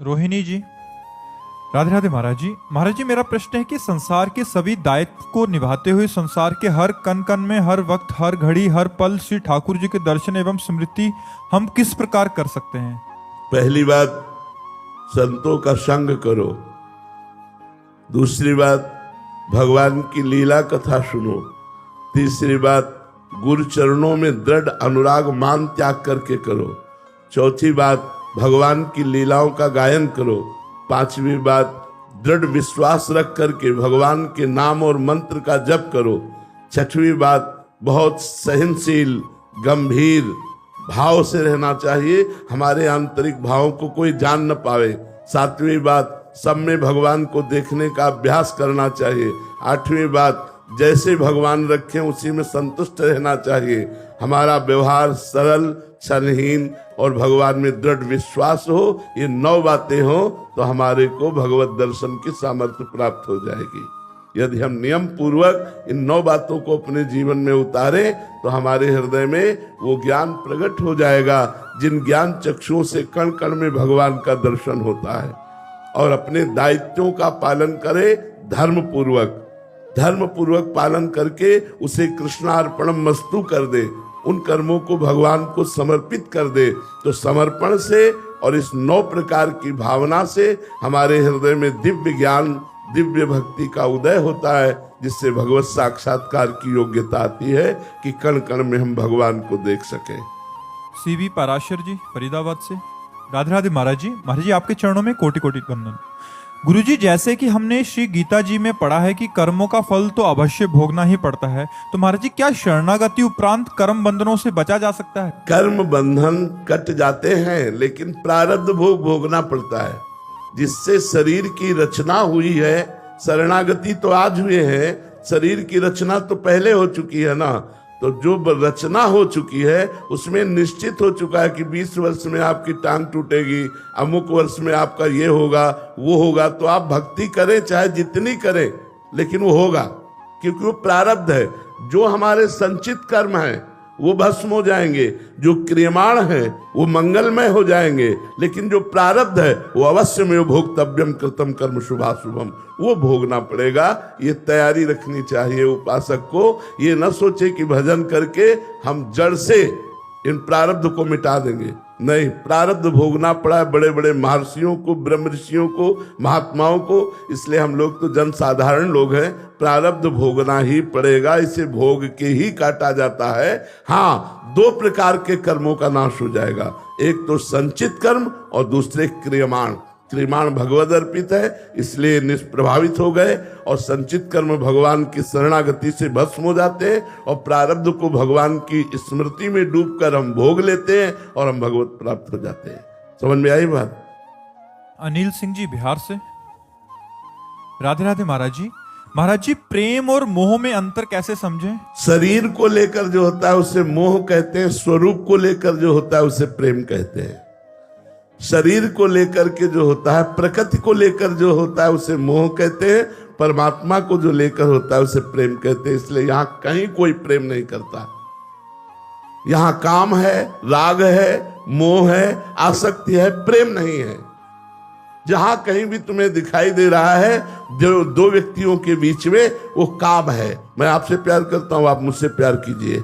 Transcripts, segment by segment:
रोहिणी जी, राधे राधे महाराज जी। महाराज जी, मेरा प्रश्न है कि संसार के सभी दायित्व को निभाते हुए संसार के हर कण कण में, हर वक्त, हर घड़ी, हर पल श्री ठाकुर जी के दर्शन एवं स्मृति हम किस प्रकार कर सकते हैं? पहली बात, संतों का संग करो। दूसरी बात, भगवान की लीला कथा सुनो। तीसरी बात, गुरु चरणों में दृढ़ अनुराग मान त्याग करके करो। चौथी बात, भगवान की लीलाओं का गायन करो। पांचवी बात, दृढ़ विश्वास रख करके भगवान के नाम और मंत्र का जप करो। छठवीं बात, बहुत सहनशील गंभीर भाव से रहना चाहिए, हमारे आंतरिक भावों को कोई जान न पावे। सातवीं बात, सब में भगवान को देखने का अभ्यास करना चाहिए। आठवीं बात, जैसे भगवान रखें उसी में संतुष्ट रहना चाहिए। हमारा व्यवहार सरल, छलहीन और भगवान में दृढ़ विश्वास हो। ये 9 बातें हो तो हमारे को भगवत दर्शन की सामर्थ्य प्राप्त हो जाएगी। यदि हम नियम पूर्वक इन 9 बातों को अपने जीवन में उतारें तो हमारे हृदय में वो ज्ञान प्रकट हो जाएगा, जिन ज्ञान चक्षुओं से कण कण में भगवान का दर्शन होता है। और अपने दायित्वों का पालन करें धर्म पूर्वक पालन करके उसे कृष्णार्पणम मस्तु कर दे, उन कर्मों को भगवान को समर्पित कर दे। तो समर्पण से और इस 9 प्रकार की भावना से हमारे हृदय में दिव्य ज्ञान, दिव्य भक्ति का उदय होता है, जिससे भगवत साक्षात्कार की योग्यता आती है कि कण कण में हम भगवान को देख सकें। सीवी पराशर जी, फरीदाबाद से। राधे राधे महाराज जी। महाराज जी, आपके चरणों में कोटि कोटि वंदन। गुरु जी, जैसे कि हमने श्री गीता जी में पढ़ा है कि कर्मों का फल तो अवश्य भोगना ही पड़ता है, तो महाराज जी, क्या शरणागति उपरांत कर्म बंधनों से बचा जा सकता है? कर्म बंधन कट जाते हैं, लेकिन प्रारब्ध भोग भोगना पड़ता है। जिससे शरीर की रचना हुई है, शरणागति तो आज हुए हैं, शरीर की रचना तो पहले हो चुकी है ना। तो जो रचना हो चुकी है उसमें निश्चित हो चुका है कि 20 वर्ष में आपकी टांग टूटेगी, अमुक वर्ष में आपका ये होगा वो होगा। तो आप भक्ति करें चाहे जितनी करें, लेकिन वो होगा, क्योंकि वो प्रारब्ध है। जो हमारे संचित कर्म है वो भस्म हो जाएंगे, जो क्रियमाण है वो मंगलमय हो जाएंगे, लेकिन जो प्रारब्ध है वो अवश्य में भोक्तव्यम कृतम कर्म शुभाशुभम, वो भोगना पड़ेगा। ये तैयारी रखनी चाहिए उपासक को। ये न सोचे कि भजन करके हम जड़ से इन प्रारब्ध को मिटा देंगे। नहीं, प्रारब्ध भोगना पड़ा है बड़े बड़े महर्षियों को, ब्रह्म ऋषियों को, महात्माओं को। इसलिए हम लोग तो जन साधारण लोग हैं, प्रारब्ध भोगना ही पड़ेगा। इसे भोग के ही काटा जाता है। हाँ, 2 प्रकार के कर्मों का नाश हो जाएगा, एक तो संचित कर्म और दूसरे क्रियमाण। क्रियमाण भगवद अर्पित है, इसलिए निष्प्रभावित हो गए, और संचित कर्म भगवान की शरणागति से भस्म हो जाते हैं, और प्रारब्ध को भगवान की स्मृति में डूबकर हम भोग लेते हैं और हम भगवत प्राप्त हो जाते हैं। समझ में आई बात? अनिल सिंह जी, बिहार से। राधे राधे महाराज जी। महाराज जी, प्रेम और मोह में अंतर कैसे समझें? शरीर को लेकर जो होता है उसे मोह कहते हैं, स्वरूप को लेकर जो होता है उसे प्रेम कहते हैं। शरीर को लेकर के जो होता है, प्रकृति को लेकर जो होता है उसे मोह कहते हैं, परमात्मा को जो लेकर होता है उसे प्रेम कहते हैं। इसलिए यहां कहीं कोई प्रेम नहीं करता। यहां काम है, राग है, मोह है, आसक्ति है, प्रेम नहीं है। जहां कहीं भी तुम्हें दिखाई दे रहा है जो 2 व्यक्तियों के बीच में, वो काम है। मैं आपसे प्यार करता हूं, आप मुझसे प्यार कीजिए।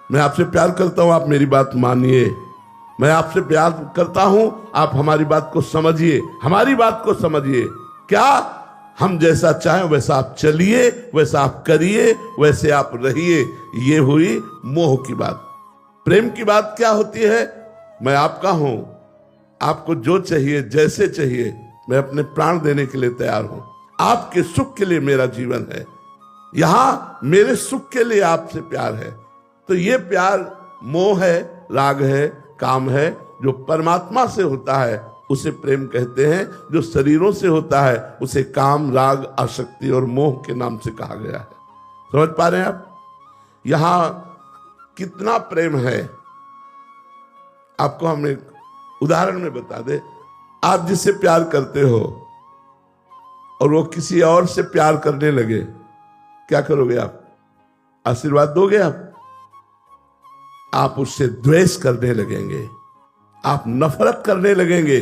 मैं आपसे प्यार करता हूं, आप मेरी बात मानिए। मैं आपसे प्यार करता हूं, आप हमारी बात को समझिए, हमारी बात को समझिए। क्या हम जैसा चाहें वैसा आप चलिए, वैसा आप करिए, वैसे आप रहिए। ये हुई मोह की बात। प्रेम की बात क्या होती है? मैं आपका हूं, आपको जो चाहिए, जैसे चाहिए, मैं अपने प्राण देने के लिए तैयार हूं। आपके सुख के लिए मेरा जीवन है, यहां मेरे सुख के लिए आपसे प्यार है। तो ये प्यार मोह है, राग है, काम है। जो परमात्मा से होता है उसे प्रेम कहते हैं, जो शरीरों से होता है उसे काम, राग, आसक्ति और मोह के नाम से कहा गया है। समझ पा रहे हैं आप? यहां कितना प्रेम है आपको हम एक उदाहरण में बता दे। आप जिससे प्यार करते हो और वो किसी और से प्यार करने लगे, क्या करोगे आप? आशीर्वाद दोगे आप उससे द्वेष करने लगेंगे, आप नफरत करने लगेंगे।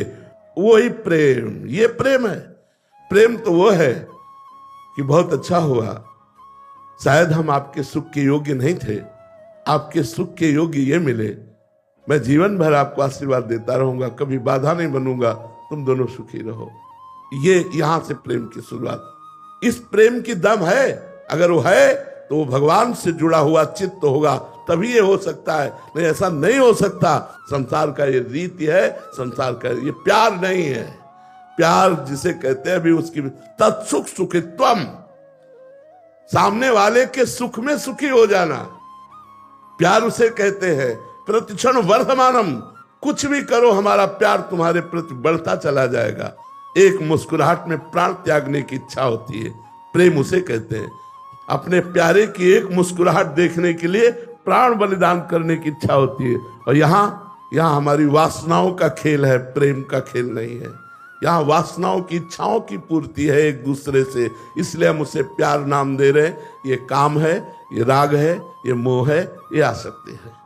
वही प्रेम, ये प्रेम है। प्रेम तो वो है कि बहुत अच्छा हुआ, शायद हम आपके सुख के योग्य नहीं थे, आपके सुख के योग्य ये मिले, मैं जीवन भर आपको आशीर्वाद देता रहूंगा, कभी बाधा नहीं बनूंगा, तुम दोनों सुखी रहो। ये यहां से प्रेम की शुरुआत। इस प्रेम की दम है, अगर वो है तो वो भगवान से जुड़ा हुआ चित्त होगा, तभी ये हो सकता है, नहीं ऐसा नहीं हो सकता। संसार का ये रीति है, संसार का ये प्यार नहीं है। प्यार जिसे कहते हैं, अभी उसकी तत्सुख सुखित्वम, सामने वाले के सुख में सुखी हो जाना, प्यार उसे कहते हैं। प्रतिक्षण वर्धमानम, कुछ भी करो हमारा प्यार तुम्हारे प्रति बढ़ता चला जाएगा। एक मुस्कुराहट में प्राण त्यागने की इच्छा होती है, प्रेम उसे कहते हैं। अपने प्यारे की एक मुस्कुराहट देखने के लिए प्राण बलिदान करने की इच्छा होती है। और यहाँ हमारी वासनाओं का खेल है, प्रेम का खेल नहीं है। यहाँ वासनाओं की, इच्छाओं की पूर्ति है एक दूसरे से, इसलिए हम उसे प्यार नाम दे रहे हैं। ये काम है, ये राग है, ये मोह है, ये आसक्ति है।